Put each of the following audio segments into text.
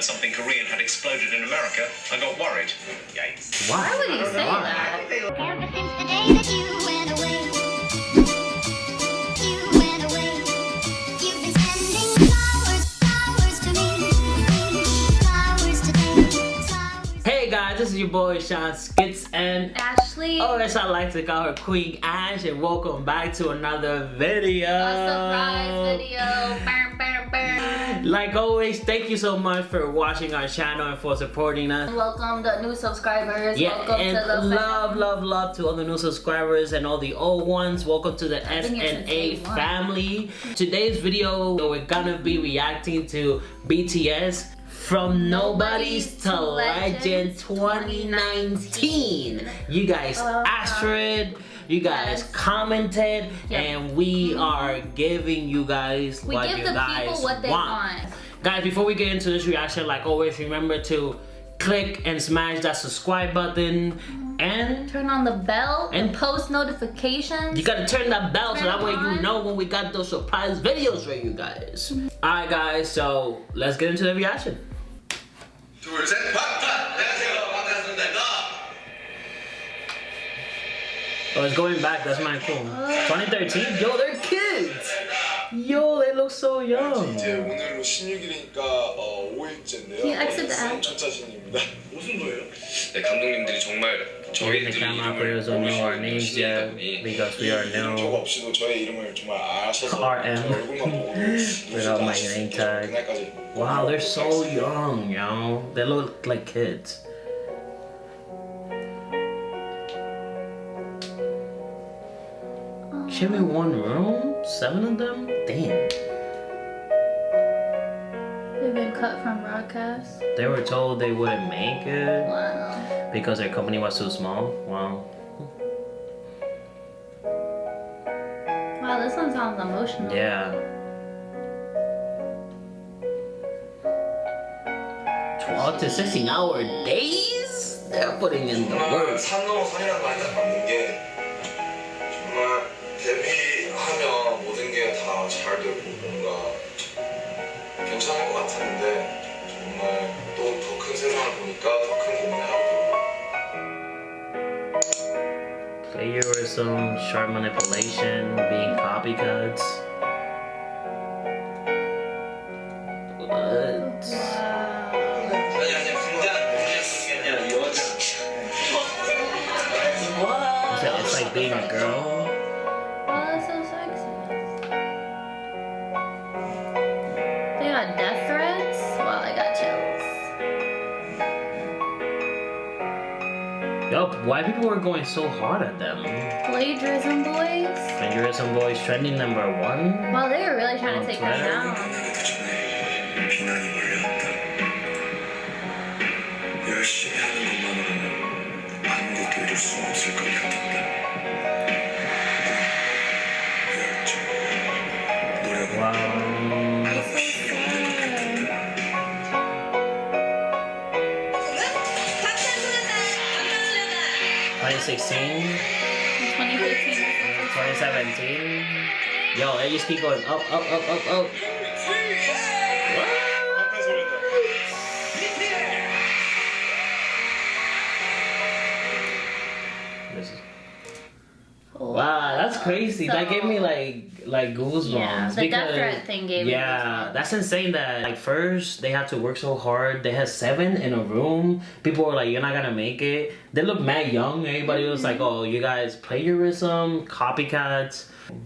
something Korean had exploded in America, I got worried. Yikes. Why would he say that? Ever since the day that you went away, you've been sending flowers to me, flowers today, Hey guys, this is your boy Sean Skits and Ashley. oh, as I like to call her, Queen Ash, and welcome back to another video. A surprise video. Burr, burr, burr. Like always, thank you so much for watching our channel and for supporting us. Welcome the new subscribers. Yeah, Welcome and to the love to all the new subscribers and all the old ones. Welcome to the SNA family. Today's video, we're gonna be reacting to BTS From Nobodies to Legend 2019. You guys Astrid, you guys commented, and we are giving you guys what you guys people what they want. Guys, before we get into this reaction, like always, remember to click and smash that subscribe button and turn on the bell and post notifications. You gotta turn that bell so that way you know when we got those surprise videos for you guys. Alright guys, so let's get into the reaction. Oh, it's going back, that's my cool. 2013? Yo, they're kids! Yo, they look so young. 오늘로 16일이니까 5일째인데요. Can you exit the app? 전차신입니다. 무슨 거예요? 네, 감독님들이 정말 The 저희들이 camera operators don't know our names yet because we are 이름 저거 new. 없이도 저의 이름을 정말 아셔서 RM. 저 얼굴만 보고 Without my name tag. 그날까지. Wow, they're so young, yo. They look like kids. Sharing one room? 7 of them? Damn. They've been cut from broadcast. They were told they wouldn't make it Wow. because their company was too small. Wow. Wow, this one sounds emotional. Yeah. 12 to 16-hour days? They're putting in the work. 산 넘어 산이라는 말이 딱 맞는 게 정말 데뷔하면 모든 게 다 잘 되고 뭔가 괜찮을 것 같았는데 정말 또 더 큰 세상을 보니까 더 큰 고민을 하게 되고. Plagiarism, sharp manipulation, being copycats. What? It's like being a girl. Oh, that's so sexy. They got death threats? Wow, I got chills. Yup, why people were going so hard at them? Plagiarism boys? Plagiarism boys trending #1. Wow, they were really trying to take them down. 비난이 걸려왔다. 열심히 하는 것만으로는 아무것도 이룰 수 없을 것 같았다. 열정, 노력은 Wow. That's so sad. 2016, 2015. 2017. Yo, they just keep going up. This is... Wow, that's crazy. That gave me like goosebumps. Yeah, the death threat thing gave me yeah, goosebumps. that's insane that like first they had to work so hard. They had 7 in a room. People were like, you're not gonna make it. They look mad young. Everybody was like, oh, you guys plagiarism, copycats.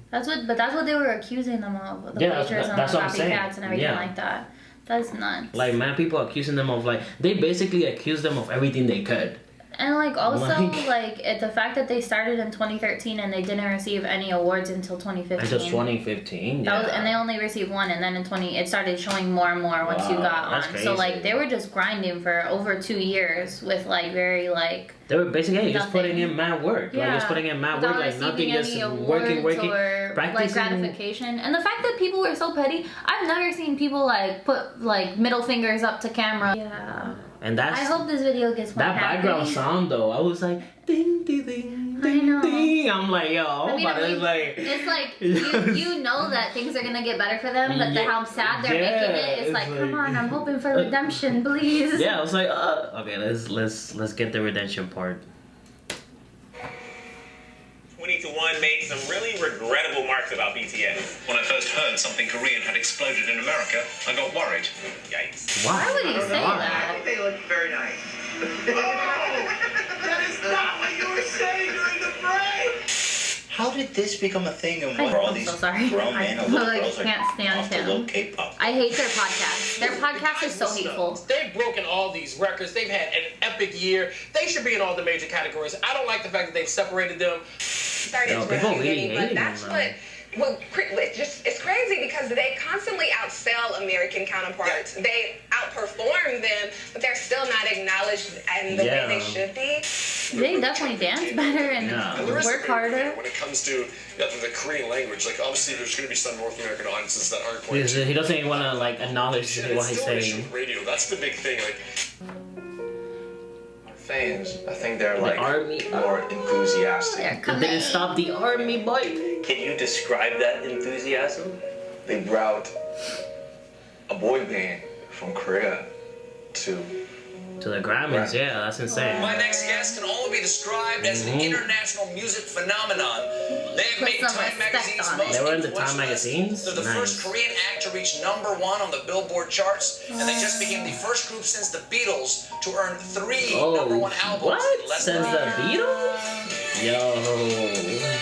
That's what they were accusing them of. The Yeah, plagiarism, that's what I'm saying. copycats and everything Yeah. like that. That's nuts. Like man, people accusing them of like they basically accused them of everything they could. And like also Like- the fact that they started in 2013 and they didn't receive any awards until 2015. Until 2015, yeah. That was, and they only received 1, and then in it started showing more and more once you Wow, got that's on. crazy. So like they were just grinding for over 2 years with like very like They were basically just nothing. putting in mad work. Like just putting in mad without work, like nothing, receiving just any awards working, or like practicing. gratification. And the fact that people were so petty, I've never seen people like put like middle fingers up to camera. Yeah. And that's I hope this video gets more that happy. background sound though. I was like ding ding ding. ding, know. ding. I'm like, yo, I mean, but it's like, it's like you know that things are gonna get better for them, but how sad they're making it is like, come on, I'm hoping for redemption, please. yeah, I was like, okay, let's get the redemption part. 20-1 made some really regrettable marks about BTS. When I first heard something Korean had exploded in America, I got worried. Yikes. Why? Why would he say that? They look very nice. That is not what you were saying during the break! How did this become a thing and I'm where all these so sorry. grown men I and little like, girls are can't stand off to him. low K-pop? I hate their podcast. Their podcast is so hateful. They've broken all these records. They've had an epic year. They should be in all the major categories. I don't like the fact that they've separated them. Started Yo, to people a really beginning, but hating that's them, it's crazy because they constantly outsell American counterparts. They outperform them, but they're still not acknowledged in the way they should be. They definitely dance better and work harder. When it comes to the Korean language, like obviously there's going to be some North American audiences that aren't going to. He doesn't even want to like acknowledge what he's saying. Radio, that's the big thing. Like our fans, I think they're like army, more enthusiastic. They didn't stop the army, boy. Can you describe that enthusiasm? They brought a boy band from Korea to the Grammys, yeah, that's insane. My next guest can only be described as an international music phenomenon. They have made some Time respect Magazine's on it. most They were in the influential Time list. magazines? They're the Nice. first Korean act to reach #1 on the Billboard charts, and they just became the first group since the Beatles to earn 3 #1 albums what? in less than Since a the year. Beatles? Yo.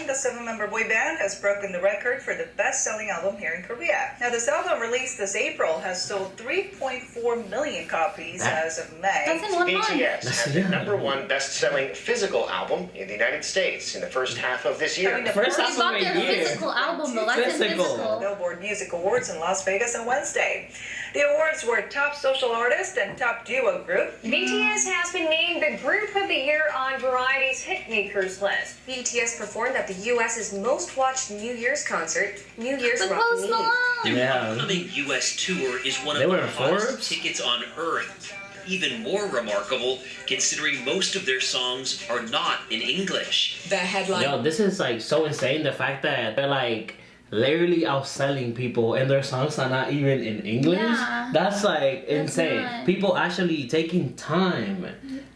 The 7-member boy band has broken the record for the best-selling album here in Korea. Now, this album released this April has sold 3.4 million copies as of May. That's in 1 month. BTS has the #1 best-selling physical album in the United States in the first half of this year. First They half bought of the their year. physical album, though. That's in physical. Billboard Music Awards in Las Vegas on Wednesday. The awards were Top Social Artist and Top Duo Group. BTS has been named the Group of the Year on Variety's Hitmakers list. BTS performed at the U.S.'s most watched New Year's concert, New Year's The Rock Post Me. Malone. Yeah. upcoming U.S. tour is one They of were the in hottest Forbes? tickets on Earth. Even more remarkable, considering most of their songs are not in English. The headline. Yo, this is like so insane. The fact that they're like literally outselling people and their songs are not even in English. Yeah. That's like insane. nuts. People actually taking time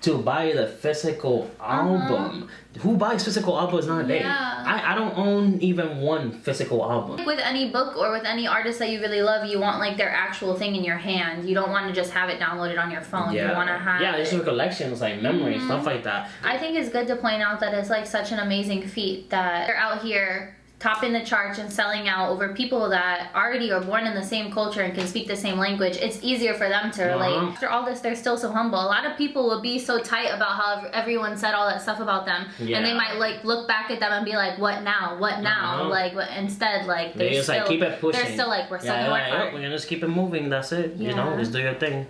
to buy the physical album. Who buys physical albums nowadays? Yeah. I don't own even one physical album. With any book or with any artist that you really love, you want like their actual thing in your hand. You don't want to just have it downloaded on your phone. You want to have it's for collections, like memories, stuff like that. I think it's good to point out that it's like such an amazing feat that they're out here topping the charts and selling out over people that already are born in the same culture and can speak the same language. It's easier for them to relate. After all this, they're still so humble. A lot of people would be so tight about how everyone said all that stuff about them, and they might like look back at them and be like, "What now? What now?" Like, but instead, like They they're just still like keep it pushing. They're still like, we're still gonna work hard. We're gonna just keep it moving. That's it. You know, just do your thing.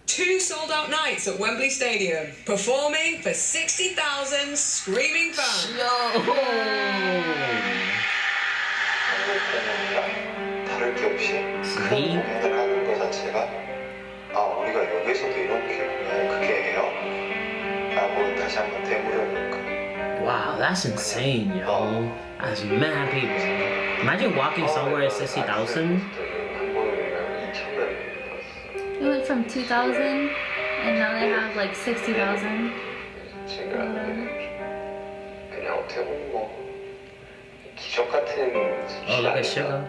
2 sold-out nights at Wembley Stadium, performing for 60,000 screaming fans. 다를 게 없이 공연을 하는 것 자체가 우리가 여기서도 이렇게 공연을 크게 해요? 라고 다시 한번 되물어볼 거예요. Wow, that's insane, yo. That's mad people. Imagine walking somewhere at 60,000. It went from 2,000 and now they have like 60,000. 그냥 어떻게 보면 뭐 기적 같은 Oh, look at Sugar.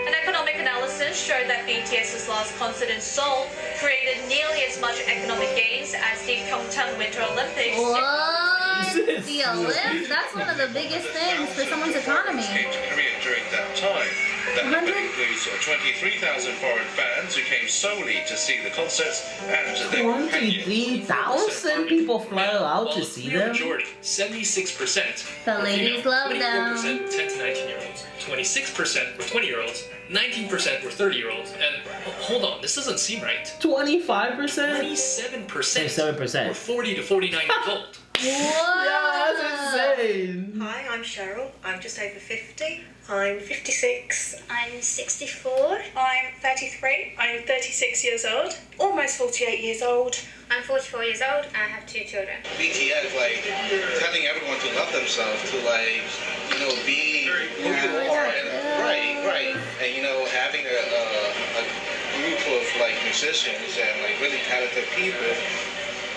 An economic analysis showed that BTS's last concert in Seoul created nearly as much economic gains as the Pyeongchang Winter Olympics. What? The Olympics? That's one of the biggest things for someone's economy. Came to Korea during that time. That number includes 23,000 foreign fans who came solely to see the concerts and to their 23,000 people fly out to see them? Majority, 76%. The ladies love them. 24% 10 to 19-year-olds, 26% were 20-year-olds, 19% were 30-year-olds, and hold on, this doesn't seem right. 25%? 27% 27%. were 40 to 49 years old. What? Yeah, that's insane. Hi, I'm Cheryl. I'm just over 50. I'm 56. I'm 64. I'm 33. I'm 36 years old. Almost 48 years old. I'm 44 years old. I have 2 children. BTS, like, telling everyone to love themselves, to, like, you know, be who you are. And, right. And, you know, having a group of, like, musicians and, like, really talented people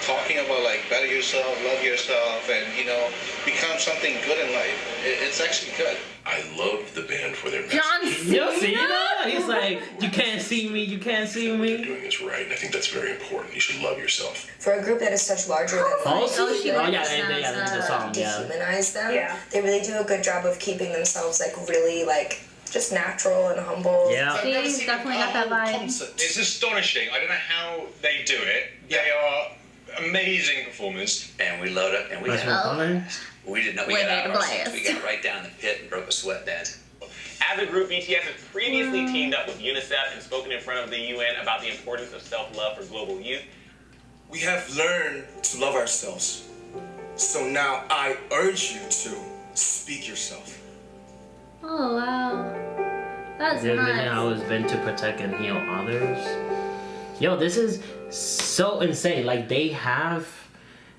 talking about, like, better yourself, love yourself, and, you know, become something good in life. It's actually good. I love the band for their message. John Cena? He's like, you can't see me, you can't see me. They're doing this right, and I think that's very important. You should love yourself. For a group that is such larger than life, the song, dehumanize them. Yeah. They really do a good job of keeping themselves like really like just natural and humble. Yeah. She's definitely got that vibe. It's astonishing. I don't know how they do it. They are amazing performers. And we load up and we we did not. We got out of our seats. We got right down the pit and broke a sweat, Dad. As a group, BTS has previously teamed up with UNICEF and spoken in front of the UN about the importance of self-love for global youth. We have learned to love ourselves. So now I urge you to speak yourself. Oh, wow. That's They've nice. been always been to protect and heal others. Yo, this is so insane. Like, they have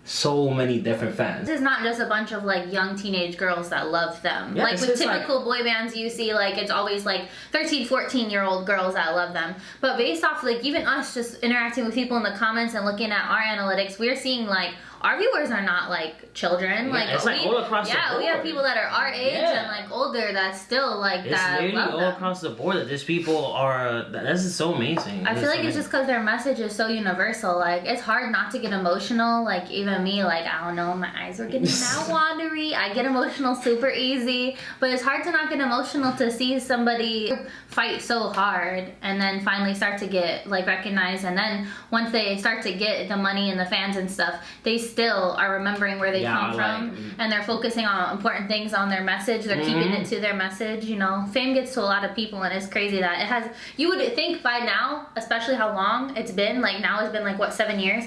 so many different fans. This is not just a bunch of like young teenage girls that love them. Yeah, like with it's typical boy bands you see, like it's always like 13, 14-year-old girls that love them. But based off like even us just interacting with people in the comments and looking at our analytics, we're seeing like our viewers are not like children. Yeah, like it's like all across the board. we have people that are our age and like older that still like It's that literally love all them. across the board that these people are. This is so amazing. I feel like it's just because their message is so universal. Like, it's hard not to get emotional. Like, even me, like, I don't know, my eyes are getting now watery. I get emotional super easy. But it's hard to not get emotional to see somebody fight so hard and then finally start to get, like, recognized. And then once they start to get the money and the fans and stuff, they still are remembering where they come from. And they're focusing on important things on their message. They're keeping it to their message, you know. Fame gets to a lot of people, and it's crazy that it has. You would think by now, especially how long it's been, like now it's been like what, 7 years,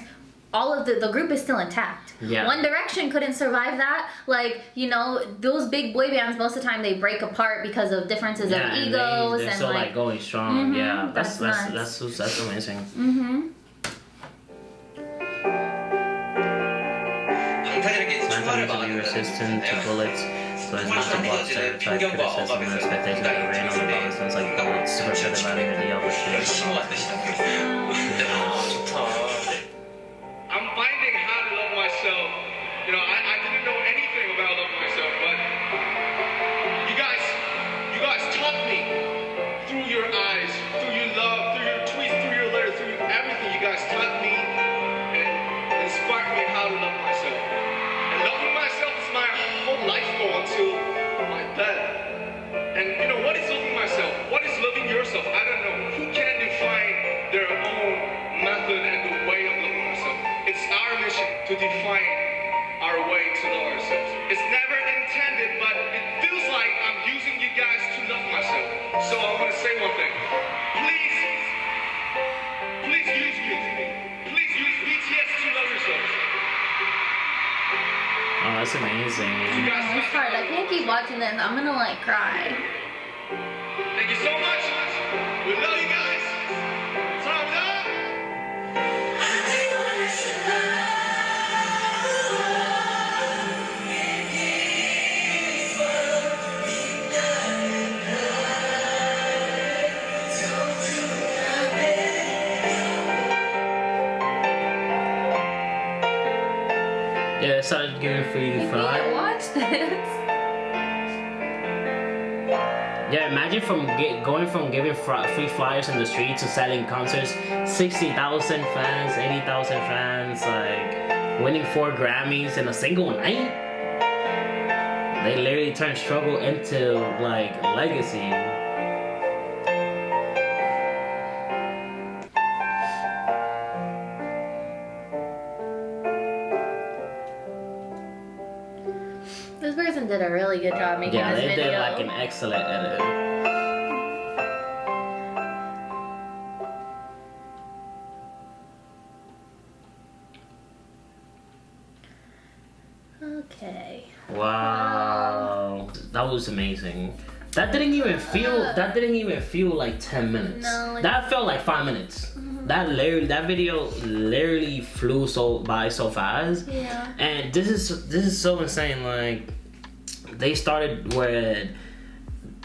all of the group is still intact. Yeah. One Direction couldn't survive that. Like, you know, those big boy bands, most of the time they break apart because of differences of egos they're and still like going strong. Yeah, that's amazing. Mentally resistant to bullets, so as not to block stereotype criticism and expectation that rain on the bottom sounds like bullets to pressure the value of the opportunity. I'm finding how to love myself. You know, I didn't know anything about loving myself, but you guys taught me through your eyes, through your love, through your tweets, through your letters, through everything. You guys taught me and inspired me how to love myself. And loving myself is my whole life goal until my death. And you know, what is loving myself? What is loving yourself? I don't know. Who can define their own method and the way of loving myself? It's our mission to define our way to love ourselves. It's never intended, but it feels like I'm using you guys to love myself. So I want to say one thing. Please use me. Please use BTS to love yourselves. Oh, that's amazing. It's hard. I can't keep watching this. I'm gonna like cry. Thank you so much. We love you guys. Time's up. Yeah, it started giving free fries. Yeah, watch this. Yeah, imagine going from giving free flyers in the street to selling concerts, 60,000 fans, 80,000 fans, like winning 4 Grammys in a single night. They literally turned struggle into like legacy. This person did a really good job making this video. Yeah, they did like an excellent edit. Okay. Wow. was amazing. That didn't even feel like 10 minutes. No, like, that felt like 5 minutes. That video literally flew by so fast. Yeah. And this is so insane. Like, they started with,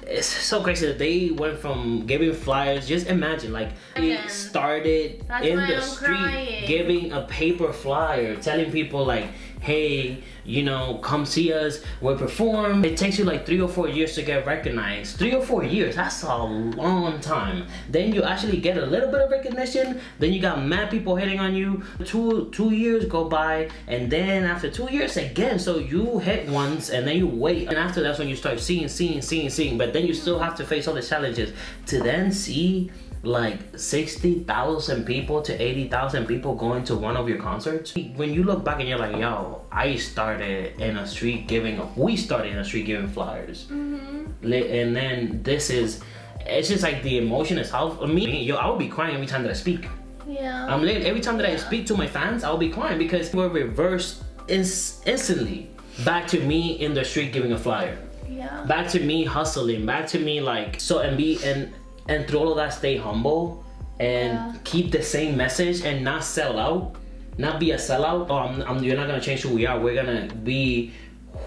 it's so crazy that they went from giving flyers. Just imagine, like, they started in the street giving a paper flyer, telling people like, hey, you know, come see us, we'll perform. It takes you like 3 or 4 years to get recognized. 3 or 4 years, that's a long time. Then you actually get a little bit of recognition, then you got mad people hitting on you. Two years go by, and then after 2 years again, so you hit once and then you wait, and after that's when you start seeing, but then you still have to face all the challenges to then see like 60,000 people to 80,000 people going to one of your concerts. When you look back and you're like, yo, we started in a street giving flyers. And then it's just like the emotion itself. I would be crying every time that I speak. Yeah. Every time that I speak to my fans, I'll be crying because we're reversed instantly back to me in the street giving a flyer. Yeah. Back to me hustling, back to me like, so, and through all of that, stay humble and keep the same message and not sell out, not be a sellout. You're not gonna change who we are. We're gonna be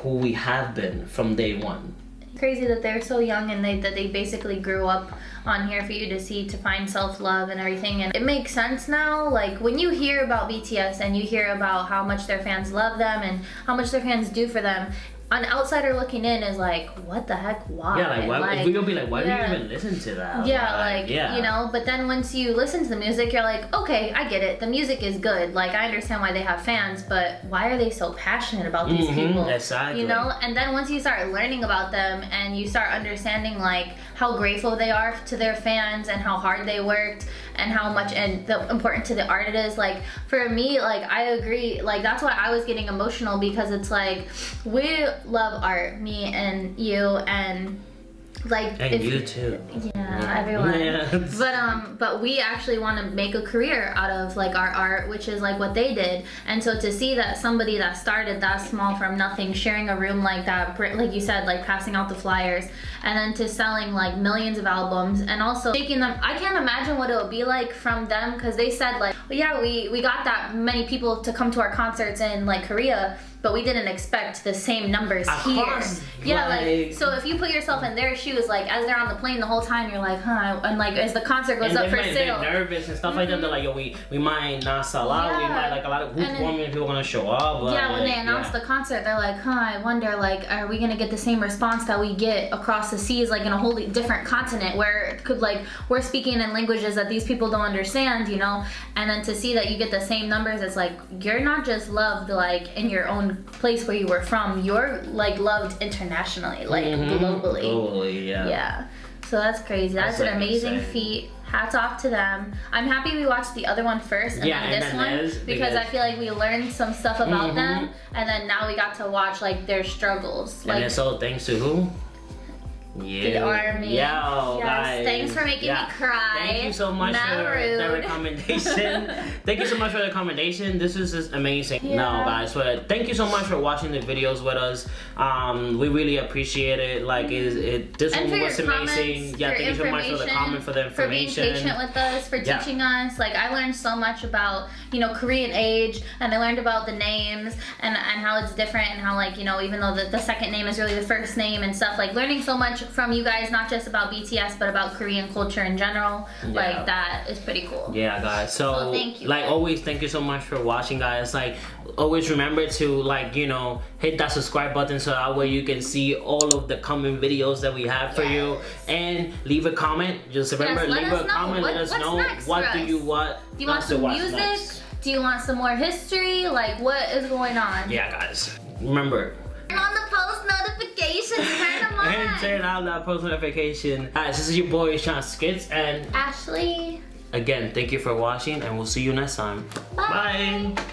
who we have been from day one. Crazy that they're so young and that they basically grew up on here for you to see, to find self-love and everything. And it makes sense now. Like, when you hear about BTS and you hear about how much their fans love them and how much their fans do for them, an outsider looking in is like, what the heck, why? Yeah, like, why, we're gonna be like, why do you even listen to that? Yeah, you know, but then once you listen to the music, you're like, okay, I get it. The music is good. Like, I understand why they have fans, but why are they so passionate about these people? Exactly. You know, and then once you start learning about them and you start understanding, like, how grateful they are to their fans and how hard they worked and how much and the important to the art it is. Like, for me, like, I agree. Like, that's why I was getting emotional, because it's like, we love art, me and you, and like, and you too. Yeah, everyone. But we actually want to make a career out of like our art, which is like what they did. And so to see that somebody that started that small from nothing, sharing a room like that, like you said, like passing out the flyers, and then to selling like millions of albums, and also taking them, I can't imagine what it would be like from them, because they said like, well, yeah, we got that many people to come to our concerts in like Korea, but we didn't expect the same numbers here. Yeah, like, so if you put yourself in their shoes, like, as they're on the plane the whole time, you're like, huh, and like, as the concert goes up for sale. They're nervous and stuff like that. They're like, yo, we might not sell out, we might, like, a lot of, who's many people gonna show up? Yeah, when they announce the concert, they're like, huh, I wonder, like, are we gonna get the same response that we get across the seas, like, in a wholly different continent, where it could, like, we're speaking in languages that these people don't understand, you know? And then to see that you get the same numbers, it's like, you're not just loved, like, in your own place where you were from, you're, like, loved internationally, like, globally. Globally, yeah. Yeah. So that's crazy. That's an amazing feat. Hats off to them. I'm happy we watched the other one first and then this one, because I feel like we learned some stuff about them, and then now we got to watch like their struggles. And it's all thanks to who? The army. Yo, guys. Thanks for making me cry. Thank you so much for the recommendation. Thank you so much for the recommendation. This is just amazing. No, guys, but thank you so much for watching the videos with us. We really appreciate it. Like, this one was amazing. Yeah, thank you so much for the comment, for the information. For being patient with us, for teaching us. Like, I learned so much about, you know, Korean age, and I learned about the names and how it's different, and how, like, you know, even though the second name is really the first name and stuff, like, learning so much from you guys, not just about BTS, but about Korean culture in general. Like, that is pretty cool. Yeah, guys. So thank you. Like always, thank you so much for watching, guys. Like, always remember to, like, you know, hit that subscribe button so that way you can see all of the coming videos that we have for you, and leave a comment. Just remember, leave a comment. Let us know what do you want. Do you want some music? Do you want some more history? Like, what is going on? Yeah, guys. Remember, turn on the post notifications. Turn them on. And turn on that post notification. Guys, this is your boy Sean Skits and Ashley. Again, thank you for watching, and we'll see you next time. Bye. Bye.